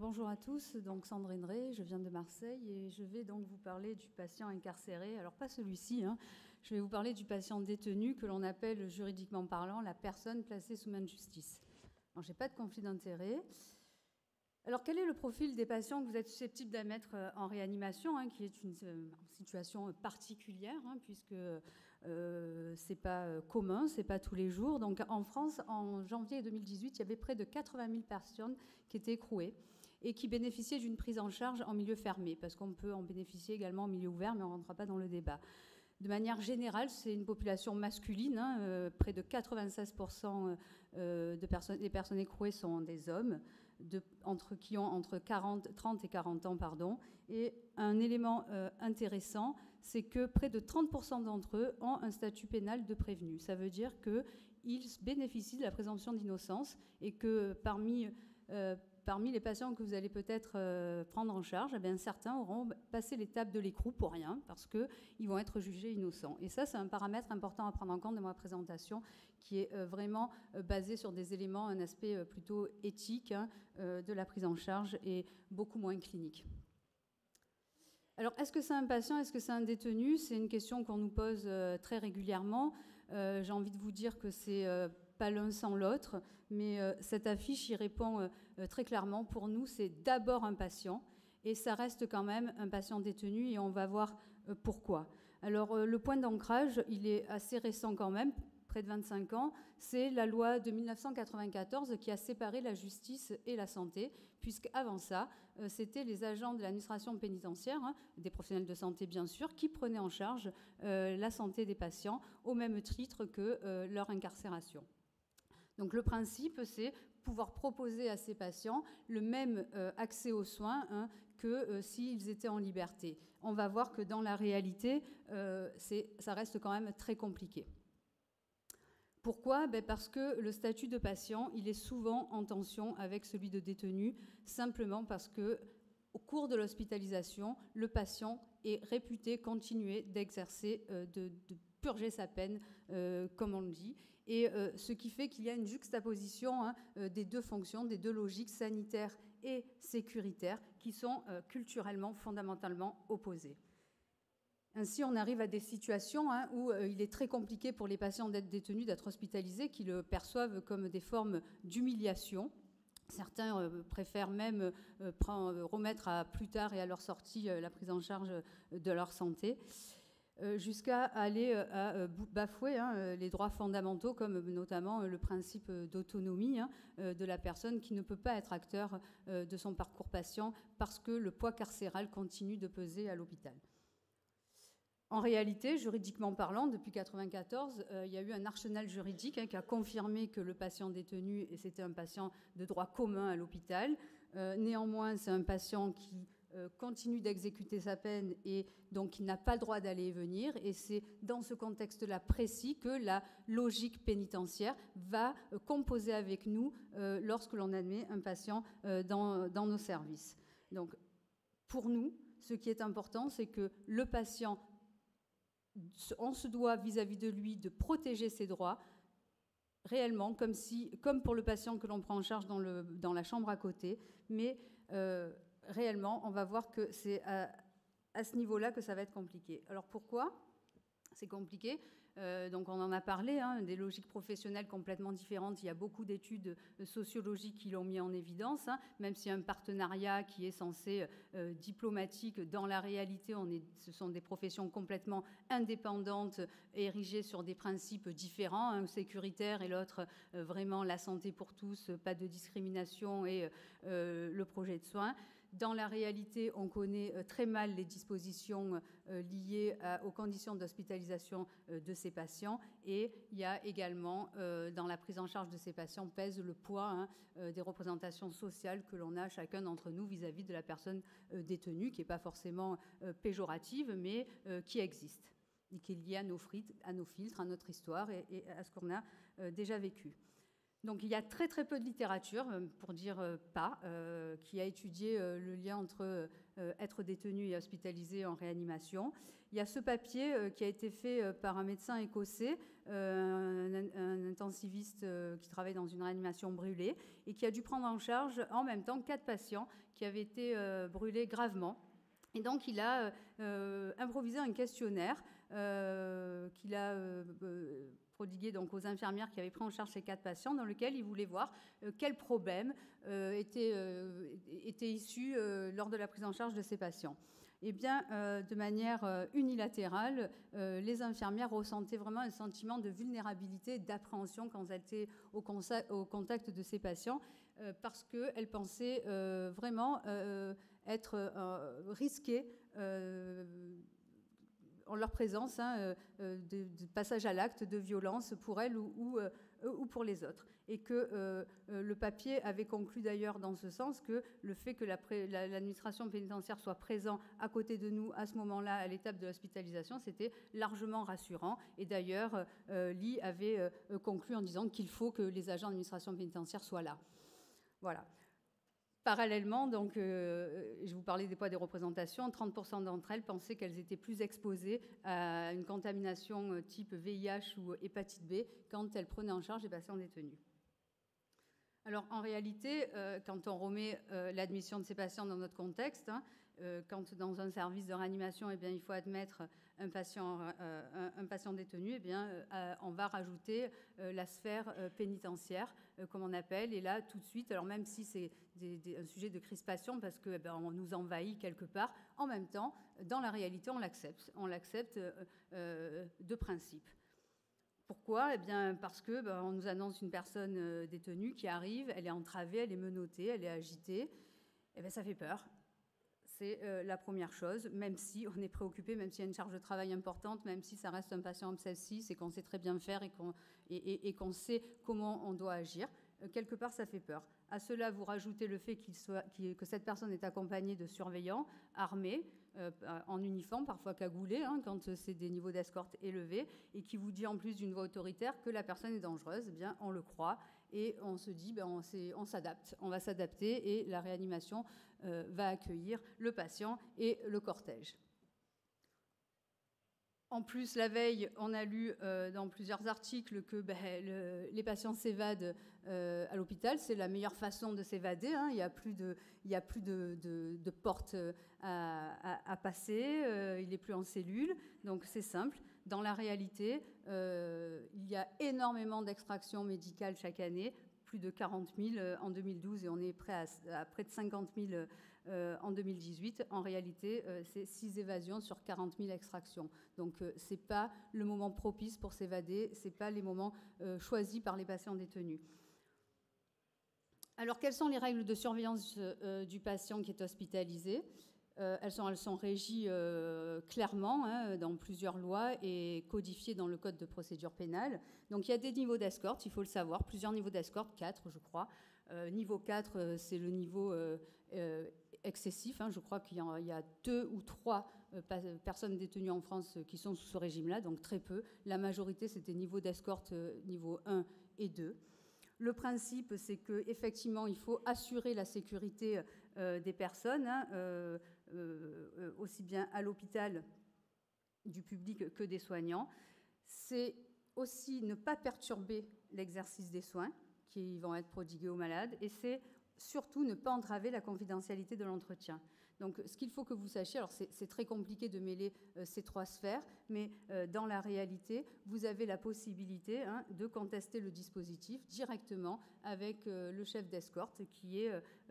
bonjour à tous, donc Sandrine Ray, je viens de Marseille et je vais donc vous parler du patient incarcéré. Alors pas celui-ci, je vais vous parler du patient détenu que l'on appelle juridiquement parlant la personne placée sous main de justice. Alors j'ai pas de conflit d'intérêt. Alors quel est le profil des patients que vous êtes susceptibles d'admettre en réanimation, qui est une situation particulière, puisque c'est pas commun, c'est pas tous les jours. Donc en France, en janvier 2018, il y avait près de 80 000 personnes qui étaient écrouées et qui bénéficiaient d'une prise en charge en milieu fermé, parce qu'on peut en bénéficier également en milieu ouvert, mais on ne rentrera pas dans le débat. De manière générale, c'est une population masculine. Près de 96% des personnes écrouées sont des hommes qui ont entre 30 et 40 ans. Et un élément intéressant, c'est que près de 30% d'entre eux ont un statut pénal de prévenu. Ça veut dire qu'ils bénéficient de la présomption d'innocence et que parmi les patients que vous allez peut-être prendre en charge, certains auront passé l'étape de l'écrou pour rien, parce qu'ils vont être jugés innocents. Et ça, c'est un paramètre important à prendre en compte dans ma présentation, qui est vraiment basé sur des éléments, un aspect plutôt éthique de la prise en charge et beaucoup moins clinique. Alors, est-ce que c'est un patient, est-ce que c'est un détenu? C'est une question qu'on nous pose très régulièrement. J'ai envie de vous dire que c'est pas l'un sans l'autre, mais cette affiche y répond très clairement. Pour nous, c'est d'abord un patient, et ça reste quand même un patient détenu, et on va voir pourquoi. Alors, le point d'ancrage, il est assez récent quand même, près de 25 ans, c'est la loi de 1994 qui a séparé la justice et la santé, puisqu'avant ça, c'était les agents de l'administration pénitentiaire, des professionnels de santé bien sûr, qui prenaient en charge la santé des patients au même titre que leur incarcération. Donc le principe, c'est pouvoir proposer à ces patients le même accès aux soins que s'ils étaient en liberté. On va voir que dans la réalité, ça reste quand même très compliqué. Pourquoi? Parce que le statut de patient, il est souvent en tension avec celui de détenu, simplement parce que au cours de l'hospitalisation, le patient est réputé continuer d'exercer, de purger sa peine, comme on le dit, et ce qui fait qu'il y a une juxtaposition des deux fonctions, des deux logiques sanitaires et sécuritaires qui sont culturellement, fondamentalement opposées. Ainsi, on arrive à des situations où il est très compliqué pour les patients d'être détenus, d'être hospitalisés, qui le perçoivent comme des formes d'humiliation. Certains préfèrent même remettre à plus tard et à leur sortie la prise en charge de leur santé, jusqu'à aller à bafouer les droits fondamentaux, comme notamment le principe d'autonomie de la personne qui ne peut pas être acteur de son parcours patient parce que le poids carcéral continue de peser à l'hôpital. En réalité, juridiquement parlant, depuis 1994, il y a eu un arsenal juridique qui a confirmé que le patient détenu, et c'était un patient de droit commun à l'hôpital. Néanmoins, c'est un patient qui continue d'exécuter sa peine et donc il n'a pas le droit d'aller et venir. Et c'est dans ce contexte-là précis que la logique pénitentiaire va composer avec nous lorsque l'on admet un patient dans nos services. Donc, pour nous, ce qui est important, c'est que le patient, on se doit vis-à-vis de lui de protéger ses droits réellement, comme pour le patient que l'on prend en charge dans la chambre à côté, mais réellement, on va voir que c'est à ce niveau-là que ça va être compliqué. Alors pourquoi c'est compliqué? Donc on en a parlé, des logiques professionnelles complètement différentes. Il y a beaucoup d'études sociologiques qui l'ont mis en évidence, même s'il y a un partenariat qui est censé diplomatique. Dans la réalité, ce sont des professions complètement indépendantes, érigées sur des principes différents, un sécuritaire et l'autre vraiment la santé pour tous, pas de discrimination et le projet de soins. Dans la réalité, on connaît très mal les dispositions liées aux conditions d'hospitalisation de ces patients, et il y a également, dans la prise en charge de ces patients, pèse le poids des représentations sociales que l'on a chacun d'entre nous vis-à-vis de la personne détenue, qui n'est pas forcément péjorative, mais qui existe et qui est liée à nos filtres, à notre histoire et à ce qu'on a déjà vécu. Donc il y a très très peu de littérature, pour dire pas, qui a étudié le lien entre être détenu et hospitalisé en réanimation. Il y a ce papier qui a été fait par un médecin écossais, un intensiviste qui travaille dans une réanimation brûlée, et qui a dû prendre en charge en même temps 4 patients qui avaient été brûlés gravement. Et donc il a improvisé un questionnaire qu'il a prodigué donc aux infirmières qui avaient pris en charge ces 4 patients, dans lequel il voulait voir quels problèmes étaient issus lors de la prise en charge de ces patients. Eh bien, de manière unilatérale, les infirmières ressentaient vraiment un sentiment de vulnérabilité, d'appréhension quand elles étaient au contact de ces patients, parce qu'elles pensaient vraiment être risquées en leur présence, de passage à l'acte, de violence pour elles ou pour les autres. Et que le papier avait conclu d'ailleurs dans ce sens que le fait que l'administration pénitentiaire soit présente à côté de nous à ce moment-là, à l'étape de l'hospitalisation, c'était largement rassurant. Et d'ailleurs, Lee avait conclu en disant qu'il faut que les agents d'administration pénitentiaire soient là. Voilà. Parallèlement, donc, je vous parlais des poids des représentations, 30% d'entre elles pensaient qu'elles étaient plus exposées à une contamination type VIH ou hépatite B quand elles prenaient en charge les patients détenus. Alors, en réalité, quand on remet l'admission de ces patients dans notre contexte, quand dans un service de réanimation, eh bien, il faut admettre un patient détenu, eh bien, on va rajouter la sphère pénitentiaire, comme on appelle. Et là, tout de suite, alors même si c'est un sujet de crispation, parce que on nous envahit quelque part, en même temps, dans la réalité, on l'accepte. On l'accepte de principe. Pourquoi ? Eh bien, parce que on nous annonce une personne détenue qui arrive, elle est entravée, elle est menottée, elle est agitée. Eh bien, ça fait peur. C'est la première chose, même si on est préoccupé, même s'il y a une charge de travail importante, même si ça reste un patient abscessif et qu'on sait très bien faire et qu'on sait comment on doit agir. Quelque part, ça fait peur. À cela, vous rajoutez le fait que cette personne est accompagnée de surveillants armés, en uniforme, parfois cagoulés, quand c'est des niveaux d'escorte élevés, et qui vous dit en plus d'une voix autoritaire que la personne est dangereuse. Eh bien, on le croit et on se dit, on s'adapte, on va s'adapter et la réanimation va accueillir le patient et le cortège. En plus, la veille, on a lu dans plusieurs articles que les patients s'évadent à l'hôpital. C'est la meilleure façon de s'évader. Il n'y a plus de porte à passer. Il n'est plus en cellule. Donc, c'est simple. Dans la réalité, il y a énormément d'extractions médicales chaque année. Plus de 40 000 en 2012 et on est près à près de 50 000 en 2018. En réalité, c'est 6 évasions sur 40 000 extractions. Donc, ce n'est pas le moment propice pour s'évader, ce n'est pas les moments choisis par les patients détenus. Alors, quelles sont les règles de surveillance du patient qui est hospitalisé ? Elles sont régies clairement dans plusieurs lois et codifiées dans le Code de procédure pénale. Donc, il y a des niveaux d'escorte, il faut le savoir, plusieurs niveaux d'escorte, 4, je crois. Niveau 4, c'est le niveau excessif. Je crois qu'il y a 2 ou 3 personnes détenues en France qui sont sous ce régime-là, donc très peu. La majorité, c'était niveau d'escorte niveau 1 et 2. Le principe, c'est qu'effectivement, il faut assurer la sécurité des personnes, aussi bien à l'hôpital du public que des soignants. C'est aussi ne pas perturber l'exercice des soins qui vont être prodigués aux malades, et c'est surtout ne pas entraver la confidentialité de l'entretien. Donc, ce qu'il faut que vous sachiez, alors c'est très compliqué de mêler ces 3 sphères, mais dans la réalité, vous avez la possibilité de contester le dispositif directement avec le chef d'escorte,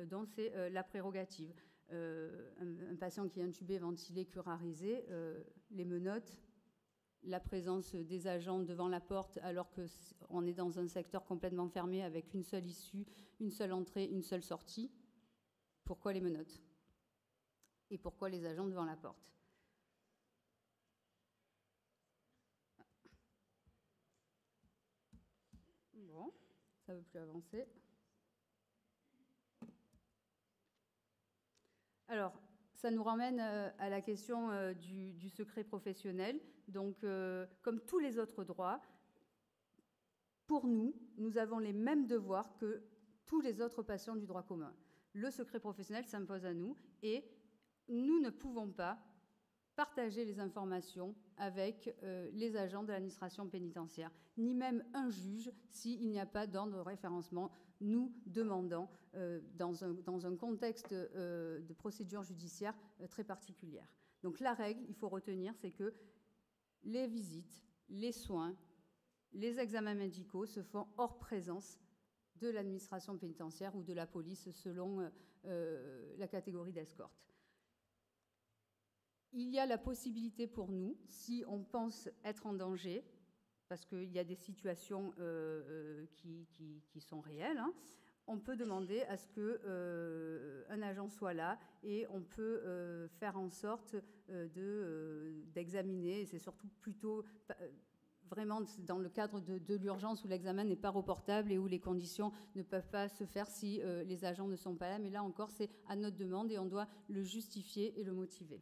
dont c'est la prérogative. Un patient qui est intubé, ventilé, curarisé, les menottes, la présence des agents devant la porte alors qu'on est dans un secteur complètement fermé avec une seule issue, une seule entrée, une seule sortie. Pourquoi les menottes ? Et pourquoi les agents devant la porte ? Bon, ça ne veut plus avancer. Alors, ça nous ramène à la question du secret professionnel. Donc, comme tous les autres droits, pour nous, nous avons les mêmes devoirs que tous les autres patients du droit commun. Le secret professionnel s'impose à nous et nous ne pouvons pas partager les informations avec les agents de l'administration pénitentiaire, ni même un juge s'il n'y a pas d'ordre de référencement, nous demandant dans un contexte de procédure judiciaire très particulière. Donc la règle, il faut retenir, c'est que les visites, les soins, les examens médicaux se font hors présence de l'administration pénitentiaire ou de la police selon la catégorie d'escorte. Il y a la possibilité pour nous, si on pense être en danger, parce qu'il y a des situations qui sont réelles, hein, on peut demander à ce qu'un agent soit là et on peut faire en sorte d'examiner, et c'est surtout plutôt vraiment dans le cadre de l'urgence où l'examen n'est pas reportable et où les conditions ne peuvent pas se faire si les agents ne sont pas là. Mais là encore, c'est à notre demande et on doit le justifier et le motiver.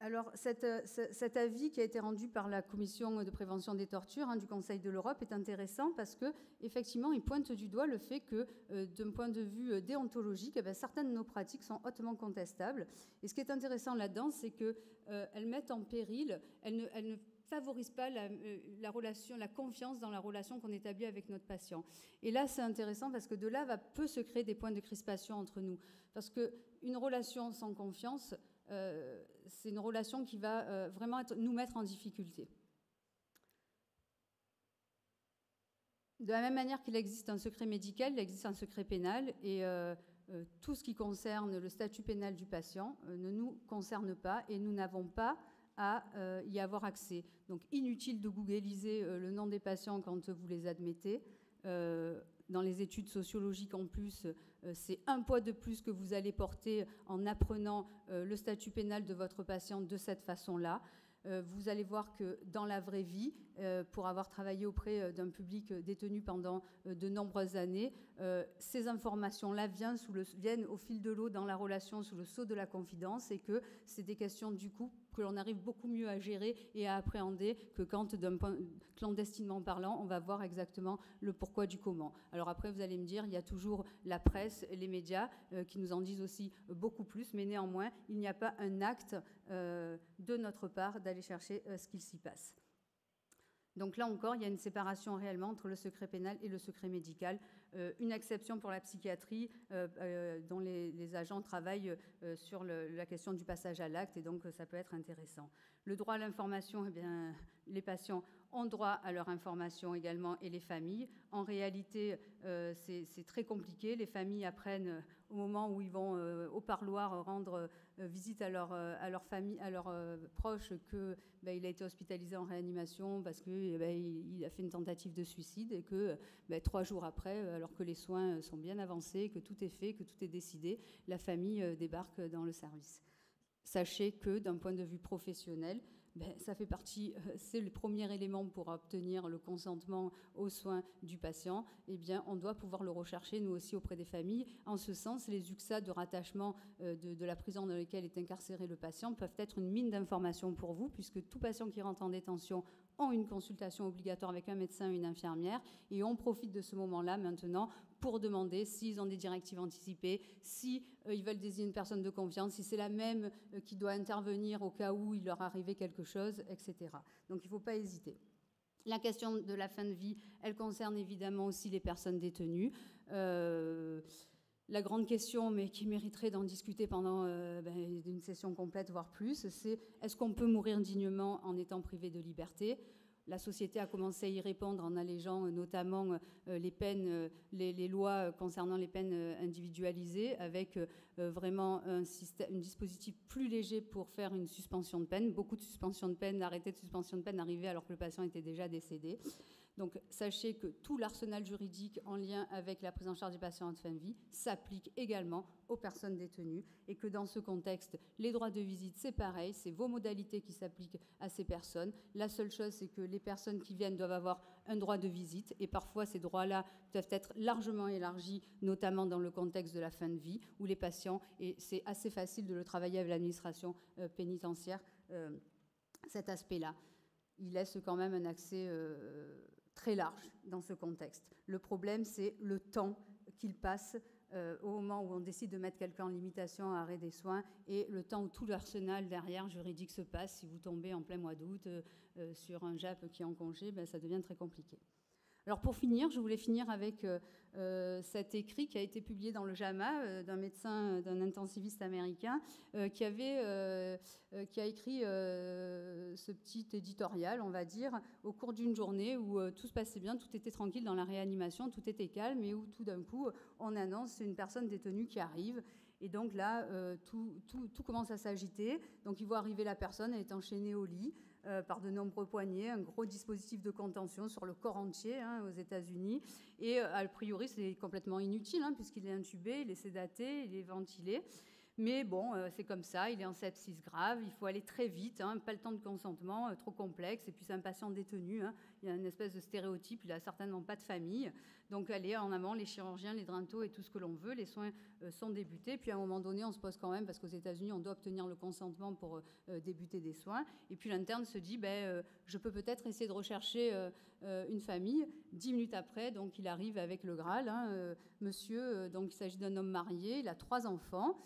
Alors, cet avis qui a été rendu par la Commission de prévention des tortures du Conseil de l'Europe est intéressant parce qu'effectivement, il pointe du doigt le fait que, d'un point de vue déontologique, certaines de nos pratiques sont hautement contestables. Et ce qui est intéressant là-dedans, c'est qu'elles mettent en péril, elles ne favorisent pas la relation, la confiance dans la relation qu'on établit avec notre patient. Et là, c'est intéressant parce que de là peut se créer des points de crispation entre nous. Parce qu'une relation sans confiance, c'est une relation qui va vraiment nous mettre en difficulté. De la même manière qu'il existe un secret médical, il existe un secret pénal, et tout ce qui concerne le statut pénal du patient ne nous concerne pas, et nous n'avons pas à y avoir accès. Donc inutile de googliser le nom des patients quand vous les admettez. Dans les études sociologiques en plus, c'est un poids de plus que vous allez porter en apprenant le statut pénal de votre patient de cette façon-là. Vous allez voir que dans la vraie vie, pour avoir travaillé auprès d'un public détenu pendant de nombreuses années, ces informations-là viennent au fil de l'eau dans la relation sous le sceau de la confidence et que c'est des questions du coup que l'on arrive beaucoup mieux à gérer et à appréhender que quand, clandestinement parlant, on va voir exactement le pourquoi du comment. Alors après, vous allez me dire, il y a toujours la presse et les médias qui nous en disent aussi beaucoup plus, mais néanmoins, il n'y a pas un acte de notre part d'aller chercher ce qu'il s'y passe. Donc là encore, il y a une séparation réellement entre le secret pénal et le secret médical. Une exception pour la psychiatrie, dont les agents travaillent sur la question du passage à l'acte, et donc ça peut être intéressant. Le droit à l'information, eh bien, les patients ont droit à leur information également, et les familles. En réalité, c'est très compliqué. Les familles apprennent au moment où ils vont au parloir rendre visite à leur famille, à leurs proches, qu'il a été hospitalisé en réanimation parce qu'il a fait une tentative de suicide et que 3 jours après, alors que les soins sont bien avancés, que tout est fait, que tout est décidé, la famille débarque dans le service. Sachez que d'un point de vue professionnel, ça fait partie, c'est le premier élément pour obtenir le consentement aux soins du patient. Eh bien, on doit pouvoir le rechercher, nous aussi, auprès des familles. En ce sens, les UXA de rattachement de la prison dans laquelle est incarcéré le patient peuvent être une mine d'informations pour vous, puisque tout patient qui rentre en détention ont une consultation obligatoire avec un médecin et une infirmière, et on profite de ce moment-là maintenant pour demander s'ils ont des directives anticipées, si ils veulent désigner une personne de confiance, si c'est la même qui doit intervenir au cas où il leur arrivait quelque chose, etc. Donc il ne faut pas hésiter. La question de la fin de vie, elle concerne évidemment aussi les personnes détenues. La grande question, mais qui mériterait d'en discuter pendant une session complète, voire plus, c'est est-ce qu'on peut mourir dignement en étant privé de liberté ? La société a commencé à y répondre en allégeant notamment les peines, les lois concernant les peines individualisées, avec vraiment un dispositif plus léger pour faire une suspension de peine. Beaucoup de suspensions de peine, d'arrêtés de suspension de peine arrivaient alors que le patient était déjà décédé. Donc sachez que tout l'arsenal juridique en lien avec la prise en charge des patients en fin de vie s'applique également aux personnes détenues et que dans ce contexte, les droits de visite, c'est pareil, c'est vos modalités qui s'appliquent à ces personnes. La seule chose, c'est que les personnes qui viennent doivent avoir un droit de visite et parfois ces droits-là peuvent être largement élargis, notamment dans le contexte de la fin de vie où les patients, et c'est assez facile de le travailler avec l'administration pénitentiaire, cet aspect-là. Il laisse quand même un accès très large dans ce contexte. Le problème, c'est le temps qu'il passe au moment où on décide de mettre quelqu'un en limitation à arrêt des soins et le temps où tout l'arsenal derrière juridique se passe. Si vous tombez en plein mois d'août sur un JAP qui est en congé, ben, ça devient très compliqué. Alors pour finir, je voulais finir avec cet écrit qui a été publié dans le JAMA d'un médecin, d'un intensiviste américain qui a écrit ce petit éditorial, on va dire, au cours d'une journée où tout se passait bien, tout était tranquille dans la réanimation, tout était calme et où tout d'un coup on annonce une personne détenue qui arrive. Et donc là, tout commence à s'agiter. Donc il voit arriver la personne, elle est enchaînée au lit par de nombreux poignets, un gros dispositif de contention sur le corps entier aux États-Unis. Et a priori, c'est complètement inutile puisqu'il est intubé, il est sédaté, il est ventilé. Mais bon, c'est comme ça, il est en sepsis grave, il faut aller très vite, pas le temps de consentement, trop complexe. Et puis c'est un patient détenu, il y a une espèce de stéréotype, il n'a certainement pas de famille. Donc allez, en amont, les chirurgiens, les drentos et tout ce que l'on veut, les soins sont débutés. Puis à un moment donné, on se pose quand même, parce qu'aux États-Unis, on doit obtenir le consentement pour débuter des soins. Et puis l'interne se dit, je peux peut-être essayer de rechercher une famille. 10 minutes après, donc il arrive avec le Graal, monsieur, donc il s'agit d'un homme marié, il a 3 enfants.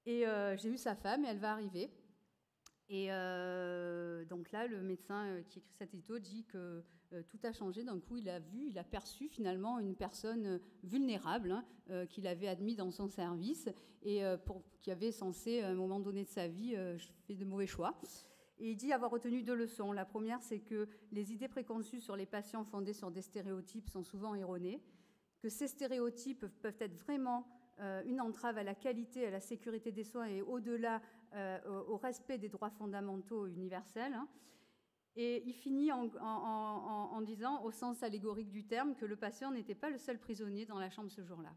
Et j'ai eu sa femme et elle va arriver. Et donc là, le médecin qui écrit cet édito dit que tout a changé. D'un coup, il a perçu finalement une personne vulnérable qu'il avait admis dans son service et qui avait censé, à un moment donné de sa vie, fait de mauvais choix. Et il dit avoir retenu 2 leçons. La première, c'est que les idées préconçues sur les patients fondées sur des stéréotypes sont souvent erronées, que ces stéréotypes peuvent être vraiment une entrave à la qualité, à la sécurité des soins et au-delà au respect des droits fondamentaux universels. Et il finit en disant, au sens allégorique du terme, que le patient n'était pas le seul prisonnier dans la chambre ce jour-là.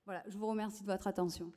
Voilà, je vous remercie de votre attention.